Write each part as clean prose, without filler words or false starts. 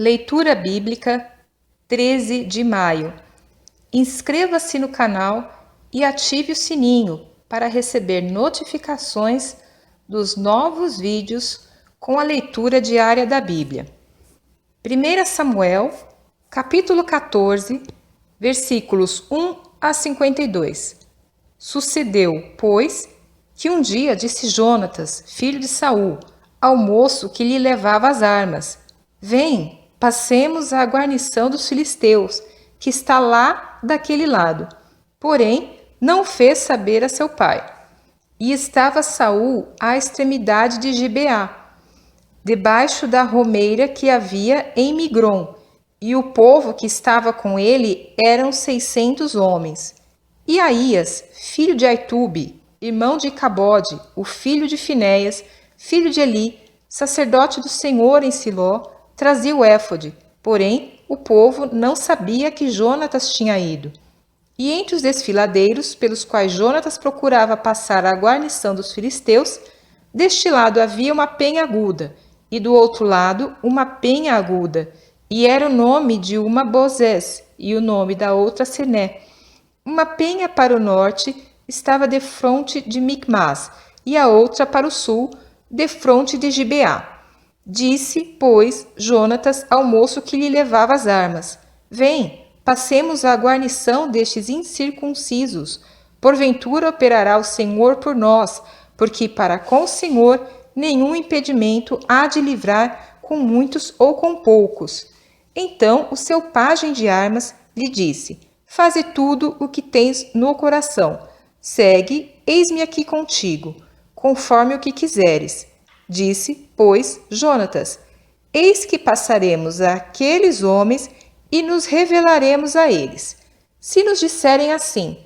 Leitura Bíblica, 13 de maio. Inscreva-se no canal e ative o sininho para receber notificações dos novos vídeos com a leitura diária da Bíblia. 1 Samuel, capítulo 14, versículos 1 a 52. Sucedeu, pois, que um dia disse Jonatas, filho de Saul, ao moço que lhe levava as armas: Vem, passemos à guarnição dos filisteus, que está lá daquele lado. Porém, não fez saber a seu pai. E estava Saul à extremidade de Gibeá, debaixo da romeira que havia em Migrom, e o povo que estava com ele eram 600 homens. E Aías, filho de Aitube, irmão de Icabode, o filho de Finéias, filho de Eli, sacerdote do Senhor em Siló, trazia o éfode, porém o povo não sabia que Jonatas tinha ido. E entre os desfiladeiros, pelos quais Jonatas procurava passar à guarnição dos filisteus, deste lado havia uma penha aguda, e do outro lado uma penha aguda, e era o nome de uma Bozés, e o nome da outra Sené. Uma penha para o norte estava defronte de Micmas, e a outra para o sul, defronte de Gibeá. Disse, pois, Jonatas ao moço que lhe levava as armas: Vem, passemos à guarnição destes incircuncisos. Porventura operará o Senhor por nós, porque para com o Senhor nenhum impedimento há de livrar com muitos ou com poucos. Então o seu pajem de armas lhe disse: Faze tudo o que tens no coração. Segue, eis-me aqui contigo, conforme o que quiseres. Disse, pois, Jonatas: Eis que passaremos àqueles homens e nos revelaremos a eles. Se nos disserem assim: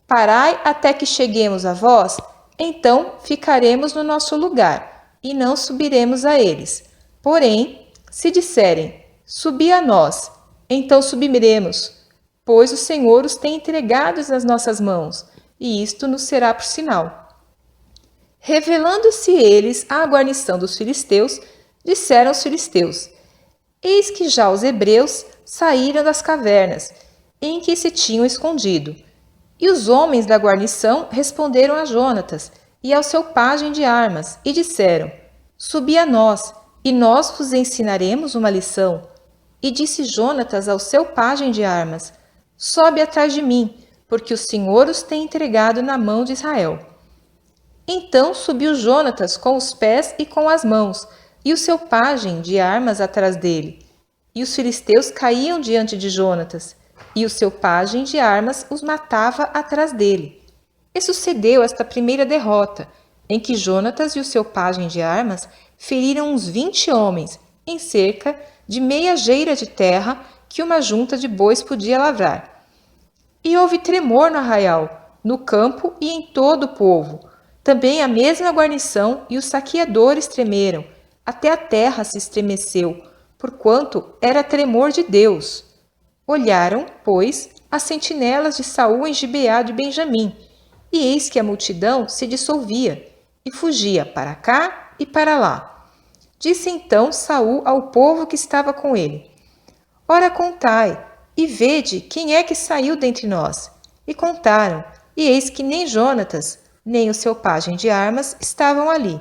Parai até que cheguemos a vós, então ficaremos no nosso lugar e não subiremos a eles. Porém, se disserem: Subi a nós, então subiremos, pois o Senhor os tem entregados nas nossas mãos, e isto nos será por sinal. Revelando-se eles à guarnição dos filisteus, disseram os filisteus: Eis que já os hebreus saíram das cavernas em que se tinham escondido. E os homens da guarnição responderam a Jonatas e ao seu pajem de armas, e disseram: Subi a nós, e nós vos ensinaremos uma lição. E disse Jonatas ao seu pajem de armas: Sobe atrás de mim, porque o Senhor os tem entregado na mão de Israel. Então subiu Jonatas com os pés e com as mãos, e o seu pajem de armas atrás dele. E os filisteus caíam diante de Jonatas, e o seu pajem de armas os matava atrás dele. E sucedeu esta primeira derrota, em que Jonatas e o seu pajem de armas feriram uns 20 homens, em cerca de meia geira de terra que uma junta de bois podia lavrar. E houve tremor no arraial, no campo e em todo o povo. Também a mesma guarnição e os saqueadores tremeram, até a terra se estremeceu, porquanto era tremor de Deus. Olharam, pois, as sentinelas de Saul em Gibeá de Benjamim, e eis que a multidão se dissolvia, e fugia para cá e para lá. Disse então Saul ao povo que estava com ele: Ora contai, e vede quem é que saiu dentre nós. E contaram, e eis que nem Jonatas, nem o seu pajem de armas estavam ali.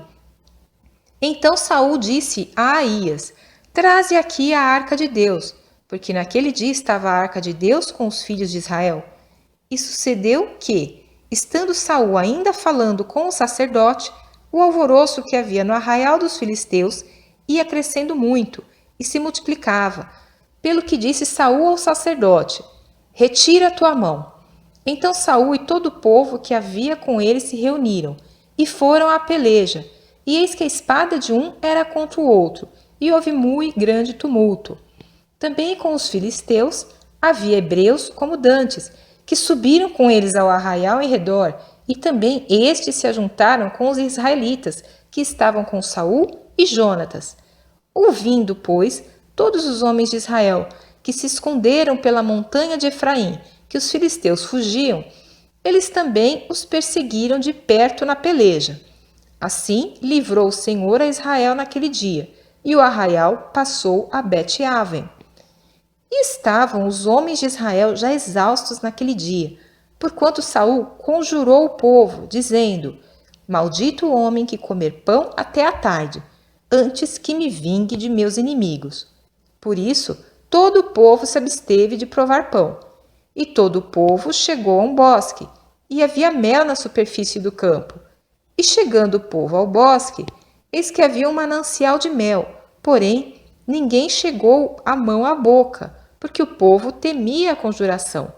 Então Saul disse a Aías: Traze aqui a arca de Deus, porque naquele dia estava a arca de Deus com os filhos de Israel. E sucedeu que, estando Saul ainda falando com o sacerdote, o alvoroço que havia no arraial dos filisteus ia crescendo muito e se multiplicava, pelo que disse Saul ao sacerdote: Retira a tua mão. Então Saul e todo o povo que havia com ele se reuniram, e foram à peleja, e eis que a espada de um era contra o outro, e houve muito grande tumulto. Também com os filisteus havia hebreus como dantes, que subiram com eles ao arraial em redor, e também estes se ajuntaram com os israelitas, que estavam com Saul e Jonatas. Ouvindo, pois, todos os homens de Israel, que se esconderam pela montanha de Efraim, que os filisteus fugiam, eles também os perseguiram de perto na peleja. Assim livrou o Senhor a Israel naquele dia, e o arraial passou a Bet-aven. E estavam os homens de Israel já exaustos naquele dia, porquanto Saul conjurou o povo, dizendo: Maldito o homem que comer pão até a tarde, antes que me vingue de meus inimigos. Por isso, todo o povo se absteve de provar pão. E todo o povo chegou a um bosque, e havia mel na superfície do campo. E chegando o povo ao bosque, eis que havia um manancial de mel, porém ninguém chegou a mão à boca, porque o povo temia a conjuração.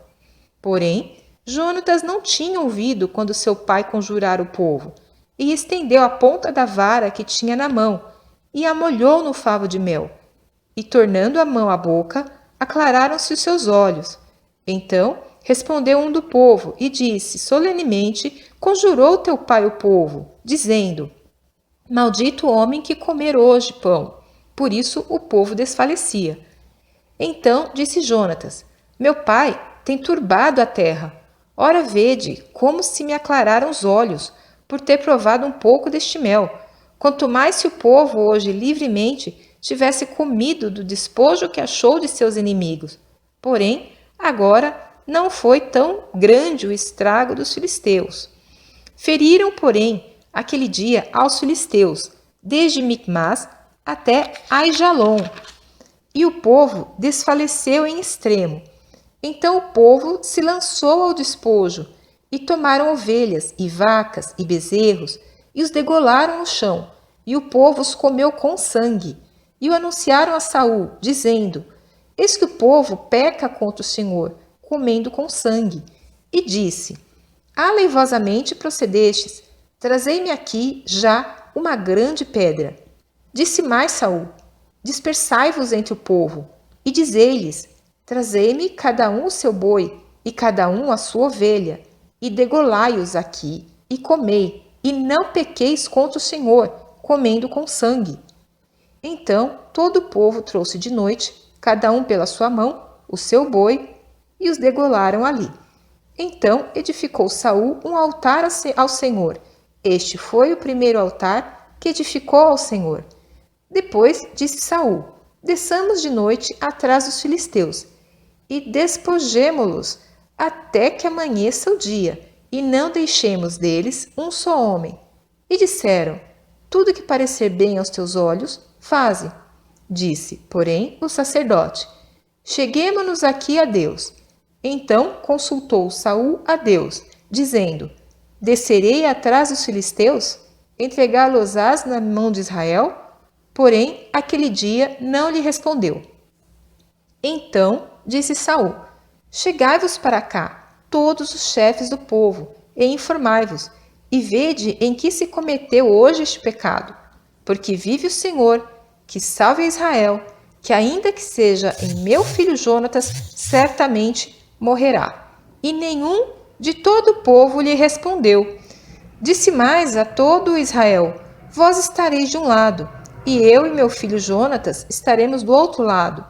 Porém, Jonatas não tinha ouvido quando seu pai conjurara o povo, e estendeu a ponta da vara que tinha na mão, e a molhou no favo de mel. E tornando a mão à boca, aclararam-se os seus olhos. Então respondeu um do povo e disse solenemente: Conjurou teu pai o povo, dizendo: Maldito o homem que comer hoje pão. Por isso o povo desfalecia. Então disse Jonatas: Meu pai tem turbado a terra. Ora vede como se me aclararam os olhos, por ter provado um pouco deste mel. Quanto mais se o povo hoje livremente tivesse comido do despojo que achou de seus inimigos. Porém, agora não foi tão grande o estrago dos filisteus. Feriram, porém, aquele dia aos filisteus, desde Micmas até Aijalon, e o povo desfaleceu em extremo. Então o povo se lançou ao despojo, e tomaram ovelhas, e vacas, e bezerros, e os degolaram no chão, e o povo os comeu com sangue, e o anunciaram a Saul, dizendo: Eis que o povo peca contra o Senhor, comendo com sangue. E disse: Aleivosamente procedestes, trazei-me aqui já uma grande pedra. Disse mais Saul: Dispersai-vos entre o povo, e dizei-lhes: Trazei-me cada um o seu boi, e cada um a sua ovelha, e degolai-os aqui, e comei, e não pequeis contra o Senhor, comendo com sangue. Então todo o povo trouxe de noite, cada um pela sua mão, o seu boi, e os degolaram ali. Então edificou Saul um altar ao Senhor. Este foi o primeiro altar que edificou ao Senhor. Depois disse Saul: Desçamos de noite atrás dos filisteus, e despojemo-los até que amanheça o dia, e não deixemos deles um só homem. E disseram: Tudo que parecer bem aos teus olhos, faze. Disse, porém, o sacerdote: Cheguemo-nos aqui a Deus. Então consultou Saul a Deus, dizendo: Descerei atrás dos filisteus? Entregá-los-ás na mão de Israel? Porém, aquele dia não lhe respondeu. Então disse Saul: Chegai-vos para cá, todos os chefes do povo, e informai-vos, e vede em que se cometeu hoje este pecado. Porque vive o Senhor, que salve a Israel, que ainda que seja em meu filho Jonatas, certamente morrerá. E nenhum de todo o povo lhe respondeu. Disse mais a todo Israel: Vós estareis de um lado, e eu e meu filho Jonatas estaremos do outro lado.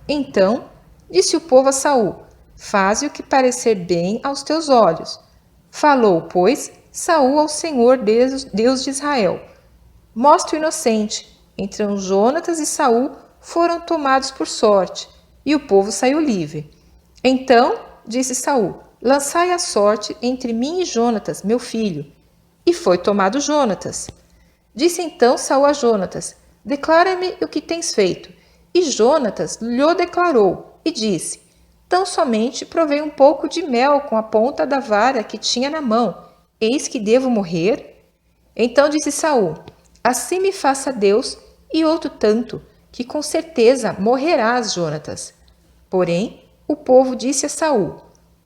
Então disse o povo a Saul: Faze o que parecer bem aos teus olhos. Falou, pois, Saul ao Senhor Deus de Israel: Mostra o inocente. Então Jonatas e Saul foram tomados por sorte, e o povo saiu livre. Então disse Saul: Lançai a sorte entre mim e Jonatas, meu filho. E foi tomado Jonatas. Disse então Saul a Jonatas: Declara-me o que tens feito. E Jonatas lhe declarou, e disse: Tão somente provei um pouco de mel com a ponta da vara que tinha na mão. Eis que devo morrer? Então disse Saul: Assim me faça Deus, e outro tanto, que com certeza morrerás, Jonatas. Porém, o povo disse a Saul: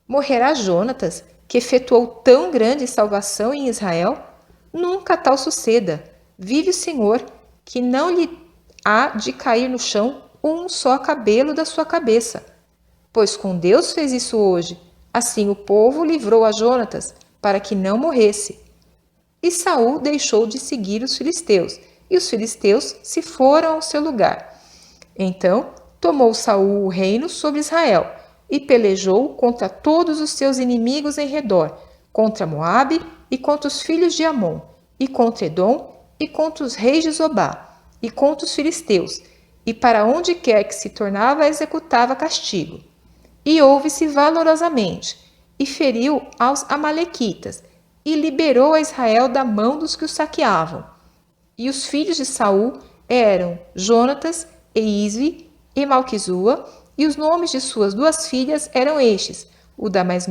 Morrerá Jonatas, que efetuou tão grande salvação em Israel? Nunca tal suceda. Vive o Senhor, que não lhe há de cair no chão um só cabelo da sua cabeça. Pois com Deus fez isso hoje. Assim o povo livrou a Jonatas, para que não morresse. E Saul deixou de seguir os filisteus, e os filisteus se foram ao seu lugar. Então tomou Saul o reino sobre Israel, e pelejou contra todos os seus inimigos em redor, contra Moabe e contra os filhos de Amon, e contra Edom e contra os reis de Zobá. e contra os filisteus, e para onde quer que se tornava executava castigo. E houve-se valorosamente, e feriu aos amalequitas, e liberou a Israel da mão dos que os saqueavam. E os filhos de Saul eram Jonatas, e Isvi, e Malquizua, e os nomes de suas 2 filhas eram estes: o da mais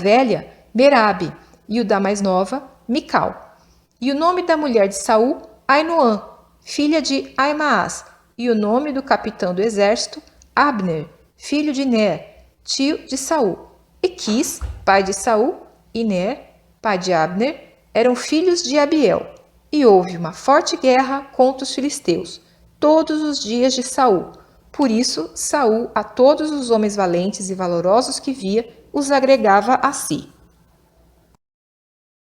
velha, Merabe, e o da mais nova, Mical. E o nome da mulher de Saul, Ainoã, filha de Aimaas, e o nome do capitão do exército, Abner, filho de Ner, tio de Saul. E Quis, pai de Saul, e Ner, pai de Abner, eram filhos de Abiel. E houve uma forte guerra contra os filisteus, todos os dias de Saul. Por isso, Saul, a todos os homens valentes e valorosos que via, os agregava a si.